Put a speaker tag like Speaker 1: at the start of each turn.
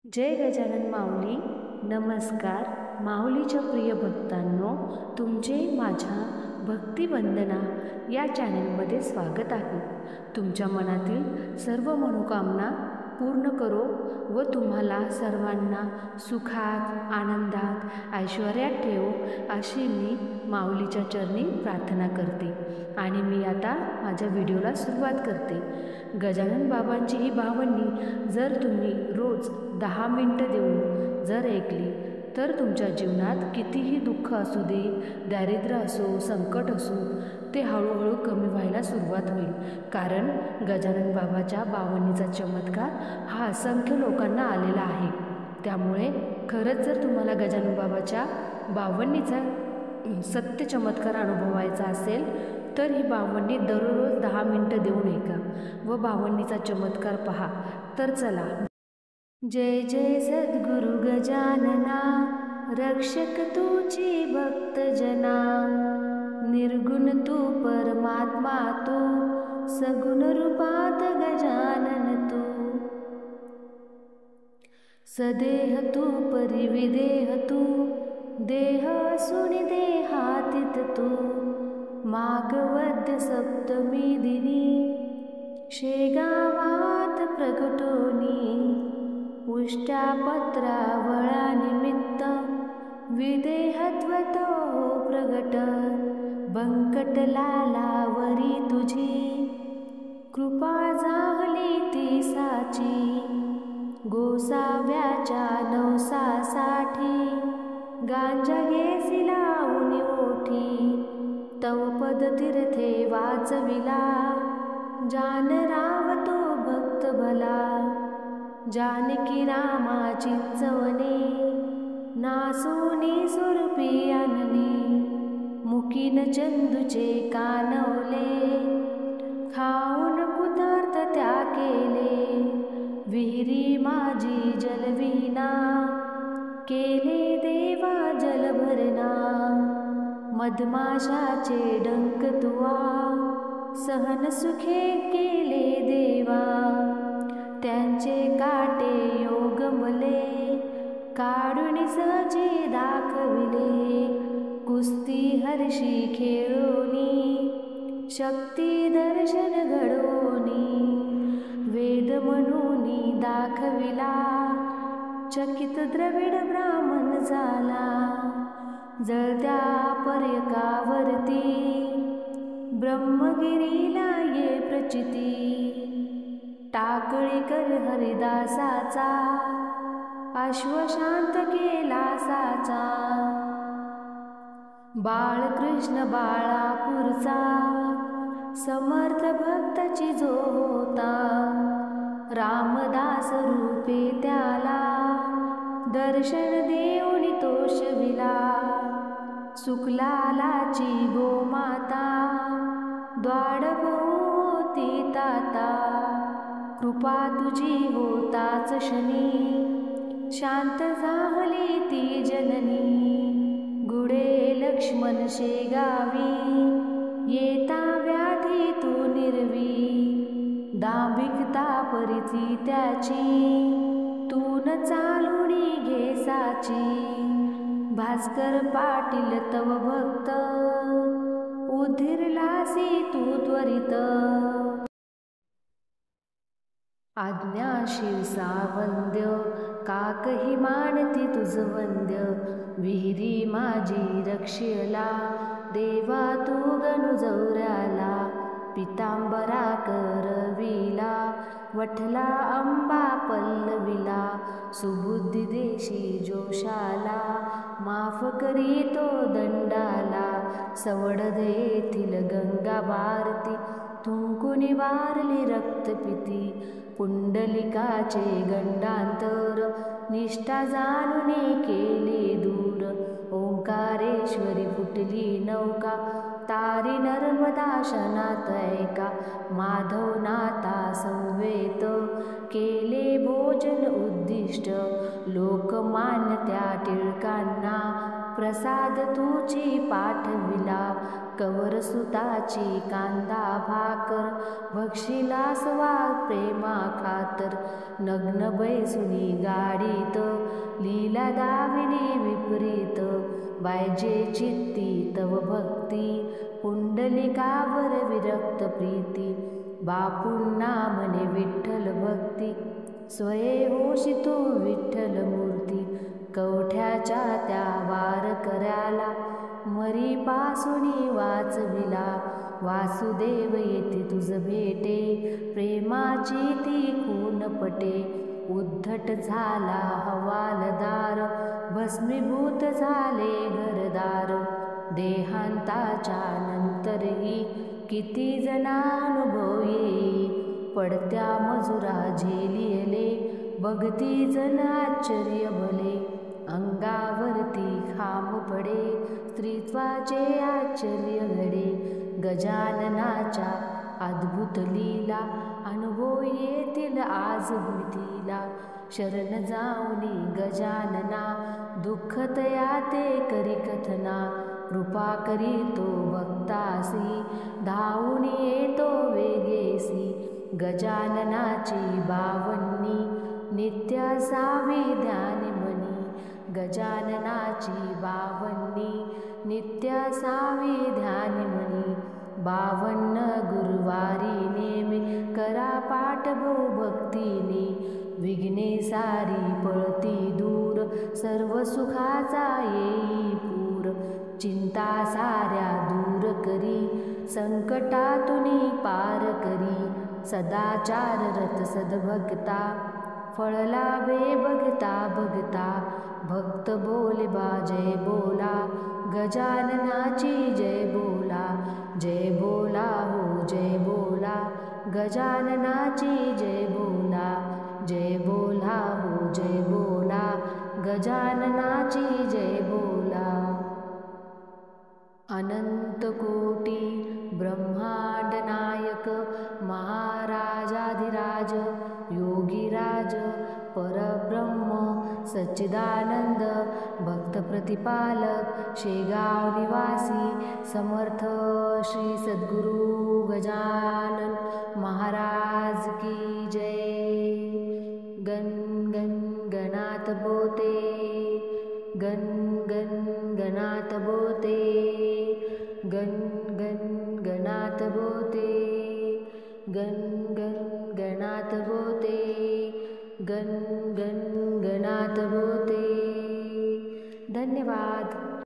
Speaker 1: जय गजानन माऊली. नमस्कार माऊलीच्या प्रिय भक्तांनो, तुमचे माझ्या भक्तिवंदना या चॅनलमध्ये स्वागत आहे. तुमच्या मनातील सर्व मनोकामना पूर्ण करो व तुम्हाला सर्वांना सुखात आनंदात ऐश्वर्यात ठेवो अशी मी माऊलीच्या चरणी प्रार्थना करते. आणि मी आता माझ्या व्हिडिओला सुरुवात करते. गजानन बाबांची ही बावन्नी जर तुम्ही रोज 10 मिनिटं देऊन जर ऐकली तर तुमच्या जीवनात कितीही दुःख असू दे, दारिद्र्य असो, संकट असो, ते हळूहळू कमी व्हायला सुरुवात होईल. कारण गजानन बाबाच्या बावन्नीचा चमत्कार हा असंख्य लोकांना आलेला आहे. त्यामुळे खरंच जर तुम्हाला गजानन बाबाच्या बावन्नीचा सत्य चमत्कार अनुभवायचा असेल तर ही बावन्नी दररोज 10 मिनिटं देऊन ऐका व बावन्नीचा चमत्कार पहा. तर चला. जय जय सद्गुरु गजानना, रक्षक तूची भक्तजना. निर्गुण तू परमात्मा तू, सगुण रूपात गजानन तू. सदेह तू परिविदेह तू, देह असून देहातीत तू. माघवद्य सप्तमी दिनी, शेगावात प्रगटोनी. पुष्ट्यापत्रावळा निमित्त, विदेहत्वतो प्रगट. बंकटलालावरी तुझी, कृपा जाहली ती साची. गोसाव्याच्या नवसासाठी, गांजा घेसी लावून ओठी. तव पद तीर्थे वाचविला, जानराव तो भक्त भला. जानकी रामा चिंचवणे, नासोनी स्वरूपी आणणे. मुकीन चंदूचे कानवले, खाऊन कुतार्थ त्या केले. विहिरी माझी जलविना, केले देवा जलभरणा. मधमाशाचे डंक तुवा, सहन सुखे केले देवा. त्यांचे काटे योगमले, काढून सहजे दाखविले. कुस्ती हर्षी खेळोनी, शक्ती दर्शन घडोनी. वेद म्हणूनी दाखविला, चकित द्रविड ब्राह्मण झाला. जळत्या पर्यकावरती, ब्रह्मगिरीला ये प्रचिती. टाकळीकर हरिदासाचा, अश्वशांत केला साचा. बाळकृष्ण बाळापूरचा, समर्थ भक्ताची जो होता. रामदास रूपे त्याला, दर्शन देऊन तोषविला. सुखलालाची गोमाता, द्वाडभ होती ताता. कृपा तुझी होताच क्षणी, शांत झाली ती जननी. गुडे लक्ष्मण शेगावी, येता व्याधी तू निर्वी. दांभिकता परिती त्याची, तून चालुनी घे साची. भास्कर पाटील तव भक्त, उद्धिरलासी तू त्वरित. आज्ञाशील सावंद्य, काकही मानती तुझ वंद्य. विहिरी माझी रक्षला, देवा तू गणुजौऱ्याला. पितांबरा करविला, वठला अंबा पल्लविला. सुबुद्धी देशी जोशाला, माफ करी तो दंडाला. सवडद येथील गंगा भारती, थुंकुनी वारली रक्तपिती. पुंडलिकाचे गंडांतर, निष्ठा जाणून केले दूर. ओंकारेश्वरी फुटली नौका, तारी नर्मदा शनात ऐका. माधवनाथा संवेत, केले भोजन उद्दिष्ट. लोकमान्य त्या टिळकांना, प्रसाद तुची पाठविला, कवर सुताची कांदा भाकर, भक्षिला स्वाद प्रेमा खातर, नग्न बैसुनी गाडीत, लीला दाविली विपरीत, बायजे चित्ती तव भक्ती, पुंडलिकावर विरक्त प्रीती, बापूंना म्हणे विठ्ठल भक्ती, स्वये होशी तू विठ्ठल मूर्ती, कवठ्याच्या त्या वारकऱ्याला, मरीपासुनी वाचविला, वासुदेव येथे तुझ भेटे, प्रेमाची ती खून पटे, उद्धट झाला हवालदार, भस्मीभूत झाले घरदार, देहांताच्या नंतरही किती जनानुभव येई, पडत्या मजुरा झेलिले, बघती जन आश्चर्य भले, अंगावरती खांब पडे, स्त्रीत्वाचे आश्चर्य घडे, गजाननाच्या अद्भुत लीला, अनुभव येतील आज भीतीला, शरण जाऊनी गजानना, दुःख तया ते करी कथना, कृपा करीतो भक्तासी, धावून येतो वेगेसी, गजाननाची बावन्नी, नित्य असावी ध्यानी मनी, गजाननाची बावन्नी, नित्य असावी ध्यानी मनी, 52 गुरुवारी नेमे, करा पाठ बहु भक्तीने, विघ्ने सारी पळती दूर, सर्व सुखाचा येई पूर, चिंता साऱ्या दूर करी, संकटातुनी पार करी, सदाचार रथ सद्भक्ता, फळ लाभे बघता बघता, भक्त बोले बा जय बोला, गजाननाची जय बोला, जय बोला हो जय बोला, गजाननाची जय बोला, जय बोला हो जय बोला, गजाननाची जय बोला. अनंत कोटी ब्रह्मांड नायक, महाराजाधिराज, योगीराज, परब्रह्म सच्चिदानंद, भक्त प्रतिपालक, शेगाव निवासी, समर्थ श्री सद्गुरु गजानन महाराज की जय. गण गण गणात बोते, गण गण गणात बोते, गण गण गणात बोते, गण गण गणात बोते, गण गण गणात बोते. धन्यवाद.